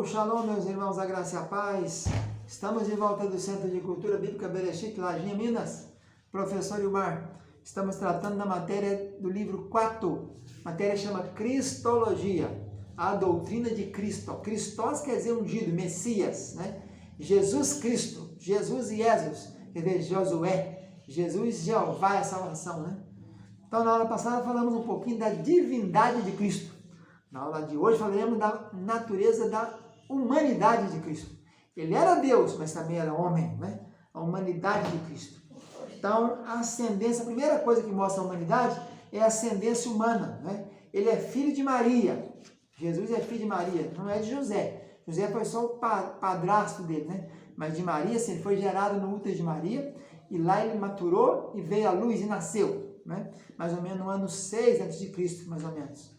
Shalom, meus irmãos, a graça e a paz. Estamos de volta do Centro de Cultura Bíblica Bereshit, Lajinha, Minas. Professor Ilmar, estamos tratando da matéria do livro 4. A matéria chama Cristologia, a doutrina de Cristo. Christos quer dizer ungido, Messias, né? Jesus Cristo, Jesus e Jesus, quer dizer Josué, Jesus Jeová é a salvação, né? Então, na aula passada falamos um pouquinho da divindade de Cristo. Na aula de hoje falaremos da natureza da humanidade de Cristo. Ele era Deus, mas também era homem, né? A humanidade de Cristo. Então, a ascendência, a primeira coisa que mostra a humanidade é a ascendência humana, né? Ele é filho de Maria. Jesus é filho de Maria, não é de José. José foi só o padrasto dele, né? Mas de Maria, sim, ele foi gerado no útero de Maria, e lá ele maturou e veio à luz e nasceu, né? Mais ou menos no ano 6 a.C., mais ou menos.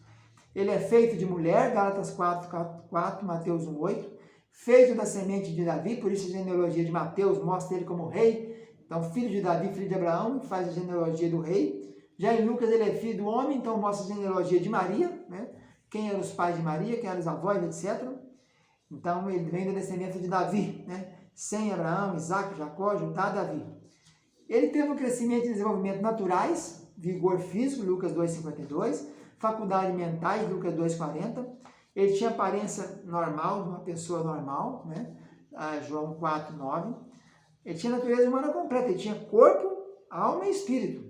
Ele é feito de mulher, Gálatas 4, Mateus 1:8, feito da semente de Davi, por isso a genealogia de Mateus mostra ele como rei. Então, filho de Davi, filho de Abraão, faz a genealogia do rei. Já em Lucas ele é filho do homem, então mostra a genealogia de Maria, né? Quem eram os pais de Maria, quem eram os avós, etc. Então, ele vem da descendência de Davi, né? Sem Abraão, Isaac, Jacó, Judá, Davi. Ele teve um crescimento e desenvolvimento naturais, vigor físico, Lucas 2,52, faculdades mentais, Lucas 2,40. Ele tinha aparência normal, de uma pessoa normal, né? João 4,9. Ele tinha natureza humana completa, ele tinha corpo, alma e espírito.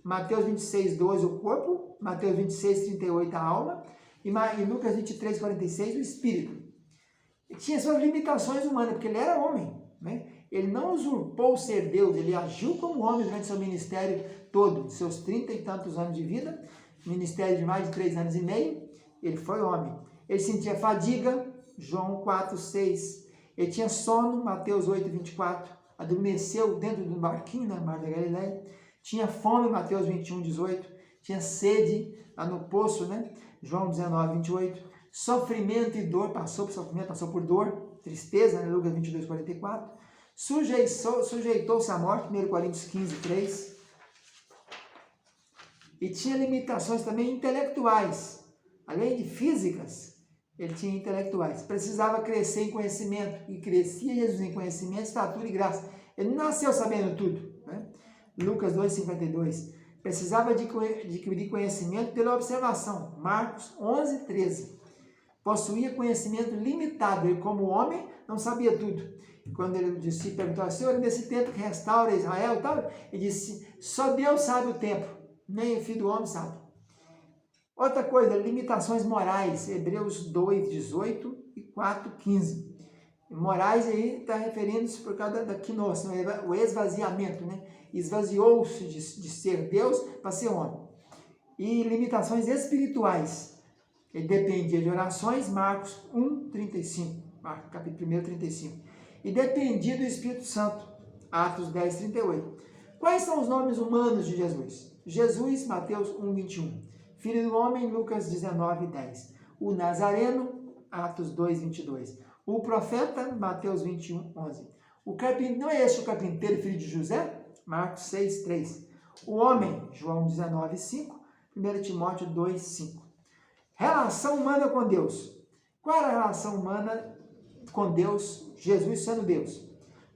Mateus 26,12 o corpo, Mateus 26,38 a alma, e Lucas 23,46 o espírito. Ele tinha suas limitações humanas, porque ele era homem, né? Ele não usurpou ser Deus, ele agiu como homem durante seu ministério todo, seus 30 e tantos anos de vida, ministério de mais de 3 anos e meio, ele foi homem. Ele sentia fadiga, João 4,6. Ele tinha sono, Mateus 8,24. Adormeceu dentro do barquinho, na Mar da Galileia. Tinha fome, Mateus 21,18. Tinha sede, lá no poço, né? João 19,28. Sofrimento e dor, passou por sofrimento, passou por dor, tristeza, né? Lucas 22,44. Sujeitou-se à morte, 1 Coríntios 15,3. E tinha limitações também intelectuais. Além de físicas, ele tinha intelectuais. Precisava crescer em conhecimento. E crescia Jesus em conhecimento, estatura e graça. Ele não nasceu sabendo tudo, né? Lucas 2,52. Precisava adquirir conhecimento pela observação. Marcos 11,13. Possuía conhecimento limitado. Ele, como homem, não sabia tudo. Quando ele disse, perguntou ao Senhor, nesse tempo que restaura Israel, tal, ele disse, só Deus sabe o tempo, nem o filho do homem sabe. Outra coisa, limitações morais, Hebreus 2,18 e 4,15. Morais aí está referindo-se por causa da quinossa, o esvaziamento, né? Esvaziou-se de ser Deus para ser homem. E limitações espirituais. Ele dependia de orações, Marcos 1,35, capítulo 1, 35. E dependia do Espírito Santo, Atos 10,38. Quais são os nomes humanos de Jesus? Jesus, Mateus 1,21. Filho do homem, Lucas 19,10. O Nazareno, Atos 2,22. O profeta, Mateus 21,11. O carpinteiro, não é este o carpinteiro, filho de José? Marcos 6,3. O homem, João 19,5. 1 Timóteo 2,5. Relação humana com Deus. Qual era a relação humana com Deus? Jesus sendo Deus.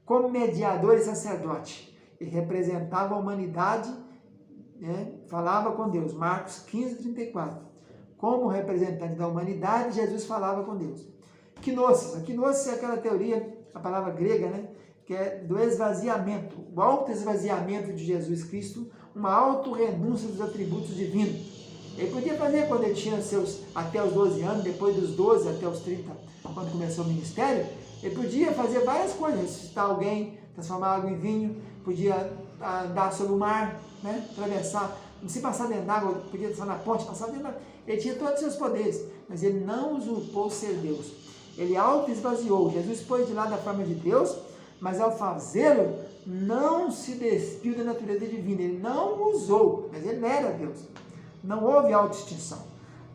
Como mediador e sacerdote. Ele representava a humanidade, né? Falava com Deus. Marcos 15,34. Como representante da humanidade, Jesus falava com Deus. Quinosis. A quinosis é aquela teoria, a palavra grega, né? Que é do esvaziamento. O auto-esvaziamento de Jesus Cristo, uma auto-renúncia dos atributos divinos. Ele podia fazer quando ele tinha até os 12 anos, depois dos 12 até os 30, quando começou o ministério, ele podia fazer várias coisas, ressuscitar alguém, transformar água em vinho, podia andar sobre o mar, né? Atravessar, não se passar dentro d'água, podia passar na ponte, passar dentro d'água. Ele tinha todos os seus poderes, mas ele não usurpou ser Deus. Ele auto-esvaziou. Jesus pôs de lado a forma de Deus, mas ao fazê-lo, não se despiu da natureza divina. Ele não usou, mas ele era Deus. Não houve autoextinção.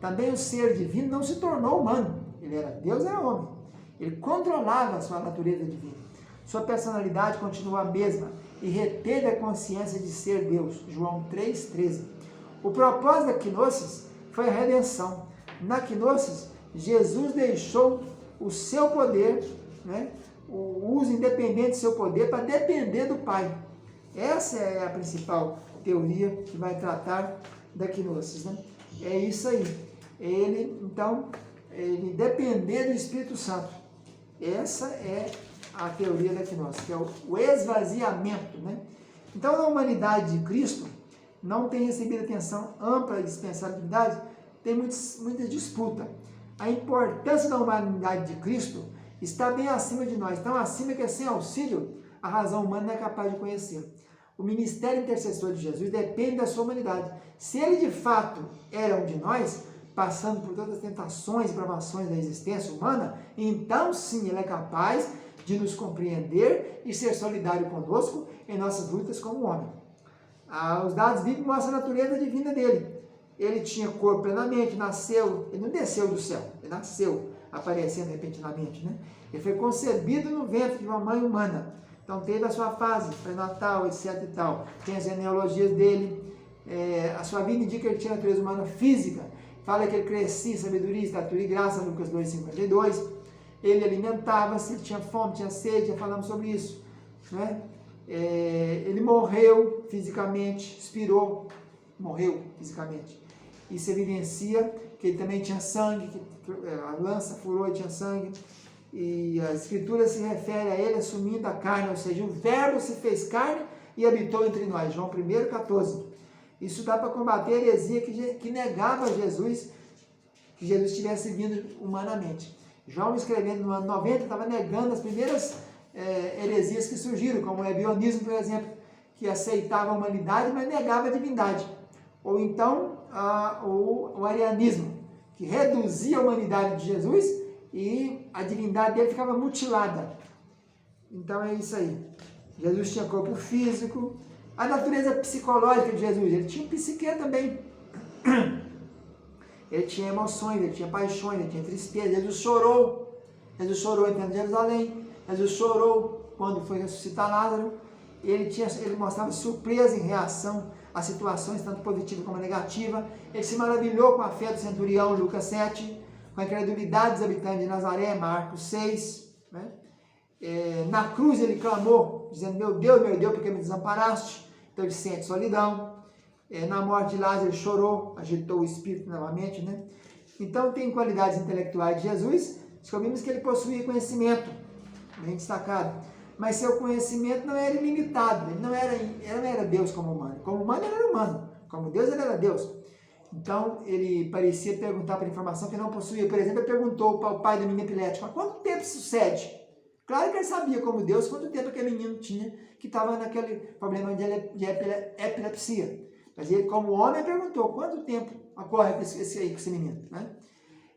Também o ser divino não se tornou humano. Ele era Deus, era homem. Ele controlava a sua natureza divina. Sua personalidade continuou a mesma e reteve a consciência de ser Deus. João 3,13. O propósito da quinosis foi a redenção. Na quinosis, Jesus deixou o seu poder, né? O uso independente do seu poder para depender do Pai. Essa é a principal teoria que vai tratar da quinosis, né? É isso aí. Ele depender do Espírito Santo. Essa é a teoria da quinosis, que é o esvaziamento, né? Então, a humanidade de Cristo não tem recebido atenção ampla e dispensabilidade, tem muita disputa. A importância da humanidade de Cristo está bem acima de nós, tão acima que sem auxílio a razão humana não é capaz de conhecer. O ministério intercessor de Jesus depende da sua humanidade. Se ele de fato era um de nós, passando por todas as tentações e provações da existência humana, então sim ele é capaz de nos compreender e ser solidário conosco em nossas lutas como homem. Os dados bíblicos mostram a natureza divina dele. Ele tinha corpo plenamente, nasceu, ele não desceu do céu, ele nasceu aparecendo repentinamente, né? Ele foi concebido no ventre de uma mãe humana. Então teve a sua fase pré-natal, etc e tal. Tem as genealogias dele. A sua vida indica que ele tinha natureza humana física. Fala que ele crescia em sabedoria, estatura e graça, Lucas 2,52. Ele alimentava-se, tinha fome, tinha sede, já falamos sobre isso, né? Ele morreu fisicamente, expirou, morreu fisicamente. Isso evidencia que ele também tinha sangue, que a lança furou e tinha sangue. E a Escritura se refere a ele assumindo a carne, ou seja, o Verbo se fez carne e habitou entre nós. João 1,14. Isso dá para combater a heresia que negava Jesus, que Jesus tivesse vindo humanamente. João, escrevendo no ano 90, estava negando as primeiras heresias que surgiram, como o ebionismo, por exemplo, que aceitava a humanidade, mas negava a divindade. Ou então o arianismo, que reduzia a humanidade de Jesus e a divindade dele ficava mutilada. Então é isso aí. Jesus tinha corpo físico. A natureza psicológica de Jesus, ele tinha um psique também. Ele tinha emoções, ele tinha paixões, ele tinha tristeza. Jesus chorou entrando em Jerusalém. Jesus chorou quando foi ressuscitar Lázaro. Ele mostrava surpresa em reação a situações tanto positivas como negativas. Ele se maravilhou com a fé do centurião, Lucas 7, com a incredulidade dos habitantes de Nazaré, Marcos 6. Né? Na cruz ele clamou, dizendo, meu Deus, por que me desamparaste? Então ele sente solidão. Na morte de Lázaro ele chorou, agitou o espírito novamente. Né? Então tem qualidades intelectuais de Jesus. Descobrimos que ele possuía conhecimento, bem destacado. Mas seu conhecimento não era ilimitado, ele não era Deus como humano. Como humano ele era humano, como Deus ele era Deus. Então ele parecia perguntar para informação que não possuía. Por exemplo, ele perguntou para o pai do menino epilético, há quanto tempo isso sucede? Claro que ele sabia como Deus quanto tempo aquele menino tinha, que estava naquele problema de epilepsia. Mas ele, como homem, perguntou, quanto tempo ocorre com esse menino? Né?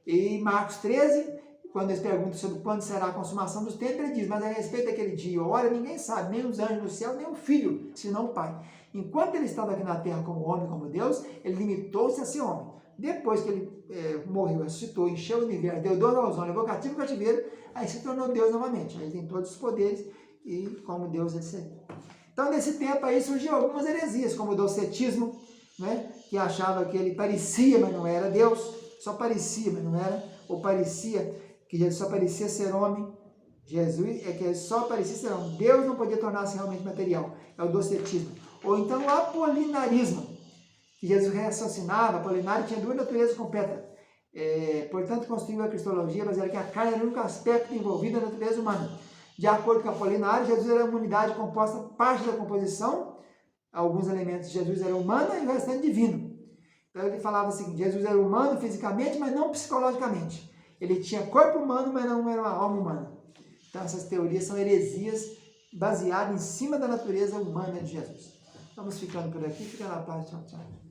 E Marcos 13... quando eles perguntam sobre quando será a consumação dos tempos, ele diz, mas a respeito daquele dia e hora, ninguém sabe, nem os anjos no céu, nem o Filho, senão o Pai. Enquanto ele estava aqui na terra como homem, como Deus, ele limitou-se a ser homem. Depois que ele morreu, ressuscitou, encheu o universo, deu dor aos homens, levou cativo e cativeiro, aí se tornou Deus novamente. Aí ele tem todos os poderes e como Deus ele serviu. Então, nesse tempo aí surgiu algumas heresias, como o docetismo, né, que achava que ele parecia, mas não era Deus, só parecia, mas não era, ou parecia que Jesus só parecia ser homem. Jesus é que ele só parecia ser homem. Deus não podia tornar-se realmente material. É o docetismo. Ou então o apolinarismo, que Jesus raciocinava. Apolinário tinha duas naturezas completas. Portanto, construiu a cristologia baseada que a carne era o único aspecto envolvido na natureza humana. De acordo com Apolinário, Jesus era uma unidade composta, parte da composição, alguns elementos de Jesus eram humanos e o restante divino. Então ele falava assim, Jesus era humano fisicamente, mas não psicologicamente. Ele tinha corpo humano, mas não era uma alma humana. Então essas teorias são heresias baseadas em cima da natureza humana de Jesus. Vamos ficando por aqui. Fica na paz. Tchau, tchau.